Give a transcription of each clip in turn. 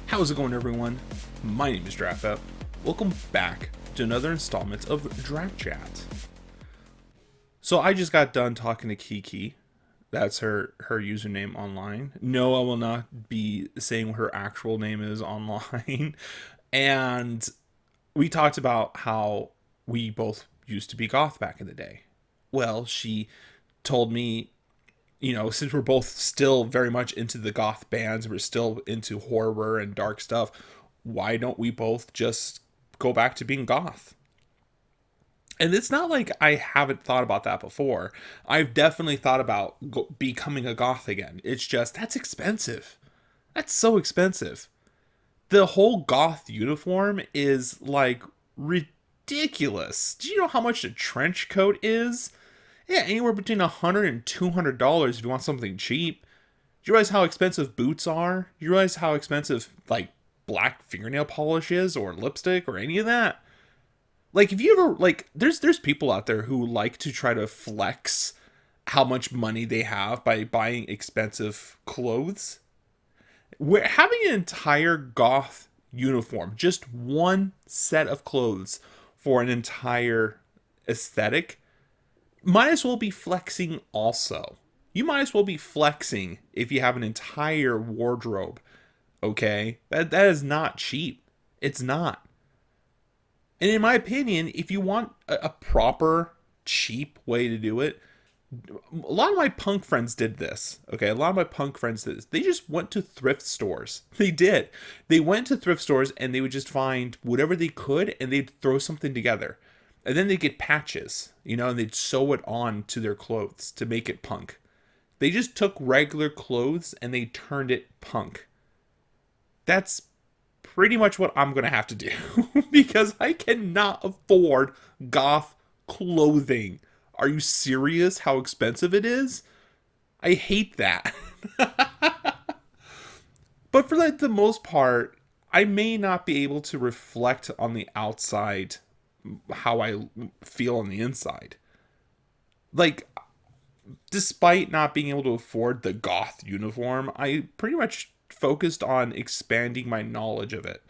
How's it going, everyone? My name is DrapPep. Welcome back to another installment of Drap Chat. So I just got done talking to Kiki. That's her username online. No, I will not be saying what her actual name is online. And we talked about how we both used to be goth back in the day. Well, she told me, since we're both still very much into the goth bands, we're still into horror and dark stuff, why don't we both just go back to being goth? And it's not like I haven't thought about that before. I've definitely thought about becoming a goth again. It's just, that's expensive. That's so expensive. The whole goth uniform is like ridiculous. Do you know how much a trench coat is? Yeah, anywhere between $100 and $200 if you want something cheap. Do you realize how expensive boots are? Do you realize how expensive, like, black fingernail polish is, or lipstick, or any of that? Like, if you ever, like, there's people out there who like to try to flex how much money they have by buying expensive clothes. Having an entire goth uniform, just one set of clothes for an entire aesthetic, might as well be flexing also. You might as well be flexing if you have an entire wardrobe. Okay? That is not cheap. It's not. And in my opinion, if you want a proper, cheap way to do it, a lot of my punk friends did this. Okay? A lot of my punk friends did this. They just went to thrift stores. They did. They went to thrift stores and they would just find whatever they could and they'd throw something together. And then they get patches, and they'd sew it on to their clothes to make it punk. They just took regular clothes and they turned it punk. That's pretty much what I'm going to have to do because I cannot afford goth clothing. Are you serious how expensive it is? I hate that. But for like the most part, I may not be able to reflect on the outside how I feel on the inside. Like, despite not being able to afford the goth uniform, I pretty much focused on expanding my knowledge of it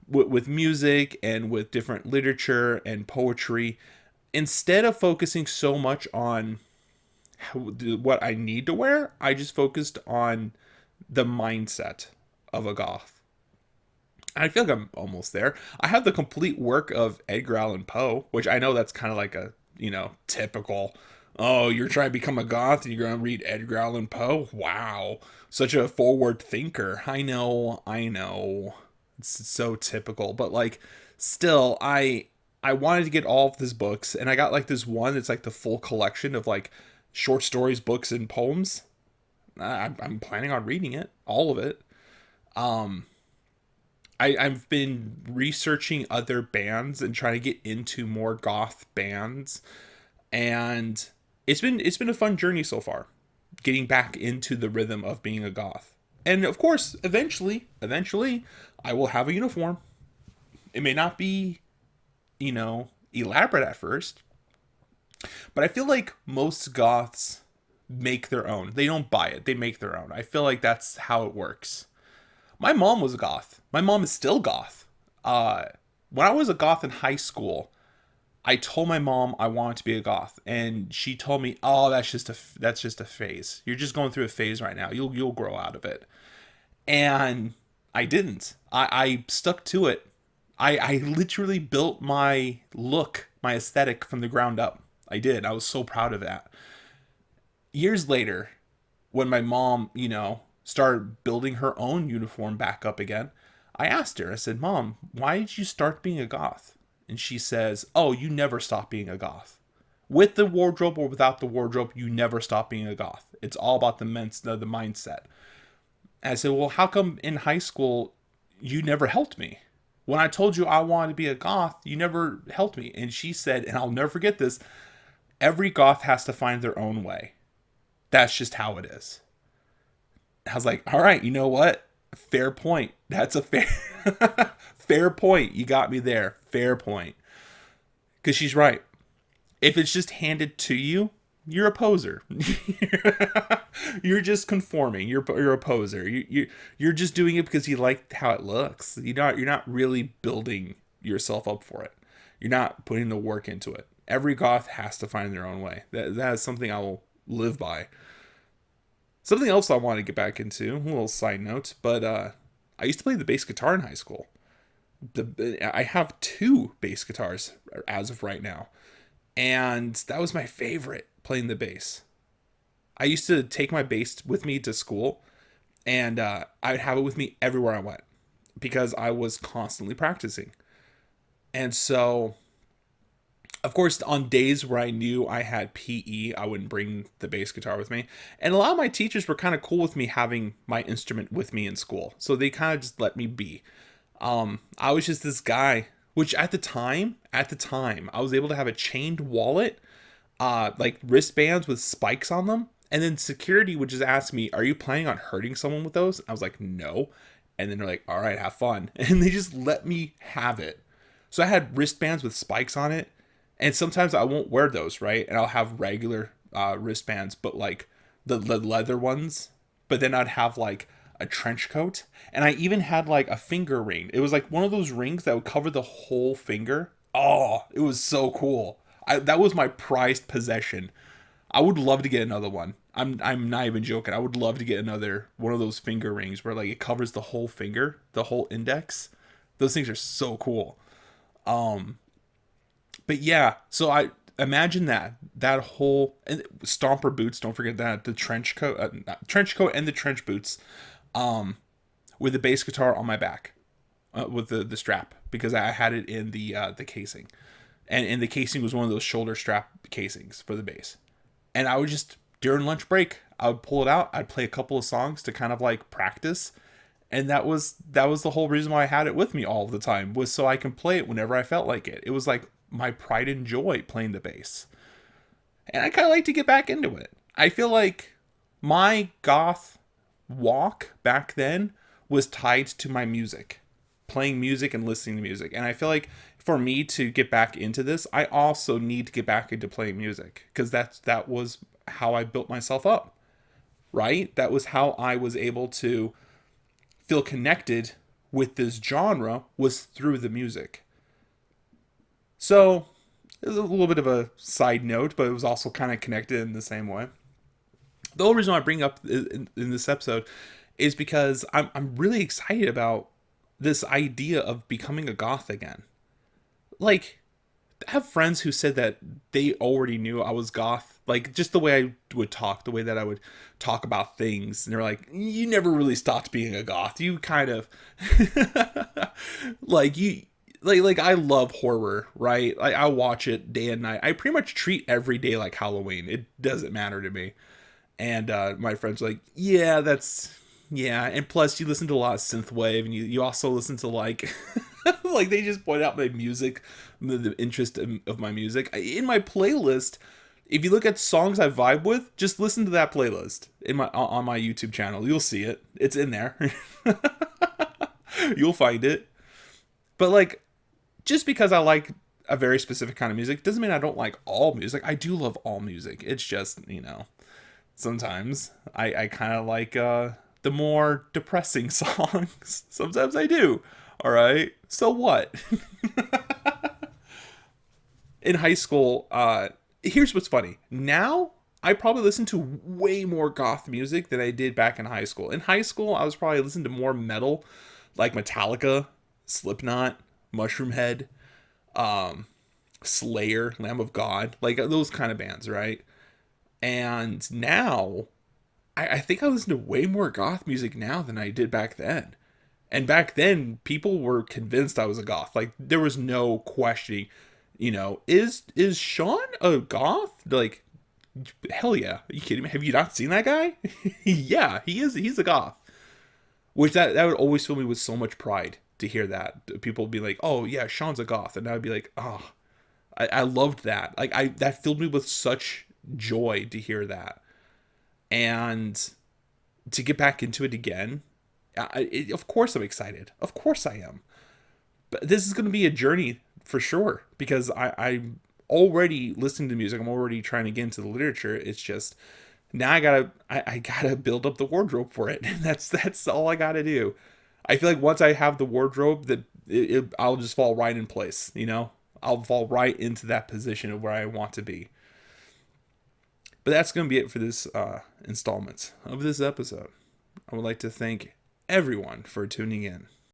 with music and with different literature and poetry. Instead of focusing so much on what I need to wear, I just focused on the mindset of a goth. I feel like I'm almost there. I have the complete work of Edgar Allan Poe, which I know that's kind of like a, typical, oh, you're trying to become a goth and you're going to read Edgar Allan Poe? Wow. Such a forward thinker. I know. It's so typical. But, like, still, I wanted to get all of his books, and I got, like, this one that's, like, the full collection of, like, short stories, books, and poems. I'm planning on reading it. All of it. I've been researching other bands and trying to get into more goth bands, and it's been a fun journey so far, getting back into the rhythm of being a goth. And of course, eventually, I will have a uniform. It may not be, elaborate at first, but I feel like most goths make their own. They don't buy it; they make their own. I feel like that's how it works. My mom was a goth. My mom is still goth. When I was a goth in high school, I told my mom I wanted to be a goth, and she told me, "Oh, that's just a phase. You're just going through a phase right now. You'll grow out of it." And I didn't. I stuck to it. I literally built my look, my aesthetic from the ground up. I did. I was so proud of that. Years later, when my mom, started building her own uniform back up again, I asked her, I said, "Mom, why did you start being a goth?" And she says, "Oh, you never stop being a goth. With the wardrobe or without the wardrobe, you never stop being a goth. It's all about the mindset." And I said, "Well, how come in high school you never helped me? When I told you I wanted to be a goth, you never helped me." And she said, and I'll never forget this, "Every goth has to find their own way. That's just how it is." I was like, all right, you know what? Fair point. That's a fair point. You got me there. Fair point. Because she's right. If it's just handed to you, you're a poser. You're just conforming. You're a poser. You're just doing it because you like how it looks. You're not really building yourself up for it. You're not putting the work into it. Every goth has to find their own way. That is something I will live by. Something else I want to get back into, a little side note, but I used to play the bass guitar in high school. I have two bass guitars as of right now, and that was my favorite, playing the bass. I used to take my bass with me to school, and I would have it with me everywhere I went because I was constantly practicing. And so, of course, on days where I knew I had PE, I wouldn't bring the bass guitar with me. And a lot of my teachers were kind of cool with me having my instrument with me in school. So they kind of just let me be. I was just this guy, which at the time, I was able to have a chained wallet, like wristbands with spikes on them. And then security would just ask me, "Are you planning on hurting someone with those?" I was like, "No." And then they're like, "All right, have fun." And they just let me have it. So I had wristbands with spikes on it. And sometimes I won't wear those, right? And I'll have regular wristbands, but like the leather ones. But then I'd have like a trench coat. And I even had like a finger ring. It was like one of those rings that would cover the whole finger. Oh, it was so cool. That was my prized possession. I would love to get another one. I'm not even joking. I would love to get another one of those finger rings where like it covers the whole finger, the whole index. Those things are so cool. But yeah, so I imagine that whole, and stomper boots. Don't forget that, the trench coat and the trench boots, with the bass guitar on my back, with the strap, because I had it in the casing, and the casing was one of those shoulder strap casings for the bass. And I would just, during lunch break, I would pull it out. I'd play a couple of songs to kind of like practice. And that was the whole reason why I had it with me all the time, was so I can play it whenever I felt like it. It was like my pride and joy playing the bass. And I kind of like to get back into it. I feel like my goth walk back then was tied to my music, playing music and listening to music. And I feel like for me to get back into this, I also need to get back into playing music, because that was how I built myself up, right? That was how I was able to feel connected with this genre, was through the music. So it was a little bit of a side note, but it was also kind of connected in the same way. The whole reason I bring up in this episode is because I'm really excited about this idea of becoming a goth again. Like, I have friends who said that they already knew I was goth, like just the way I would talk, the way that I would talk about things, and they're like, "You never really stopped being a goth. You kind of like you like I love horror, right? Like, I watch it day and night. I pretty much treat every day like Halloween. It doesn't matter to me." And my friends are like, "Yeah, yeah." And plus, you listen to a lot of synthwave, and you also listen to like like they just point out my music, the interest of my music in my playlist. If you look at songs I vibe with, just listen to that playlist on my YouTube channel. You'll see it. It's in there. You'll find it. But like, just because I like a very specific kind of music doesn't mean I don't like all music. I do love all music. It's just, sometimes I kind of like the more depressing songs. Sometimes I do. All right. So what? In high school, here's what's funny. Now, I probably listen to way more goth music than I did back in high school. In high school, I was probably listening to more metal, like Metallica, Slipknot, Mushroomhead, Slayer, Lamb of God, like those kind of bands, right? And now, I think I listen to way more goth music now than I did back then. And back then, people were convinced I was a goth. Like, there was no questioning, is Sean a goth? Like, hell yeah. Are you kidding me? Have you not seen that guy? Yeah, he is. He's a goth. Which that would always fill me with so much pride to hear that. People would be like, "Oh yeah, Sean's a goth." And I would be like, "Oh, I loved that." Like, that filled me with such joy to hear that. And to get back into it again, of course I'm excited. Of course I am. But this is going to be a journey for sure, because already listening to music. I'm already trying to get into the literature. It's just now I gotta build up the wardrobe for it. That's all I gotta do. I feel like once I have the wardrobe, that I'll just fall right in place. I'll fall right into that position of where I want to be. But that's gonna be it for this installment of this episode. I would like to thank everyone for tuning in.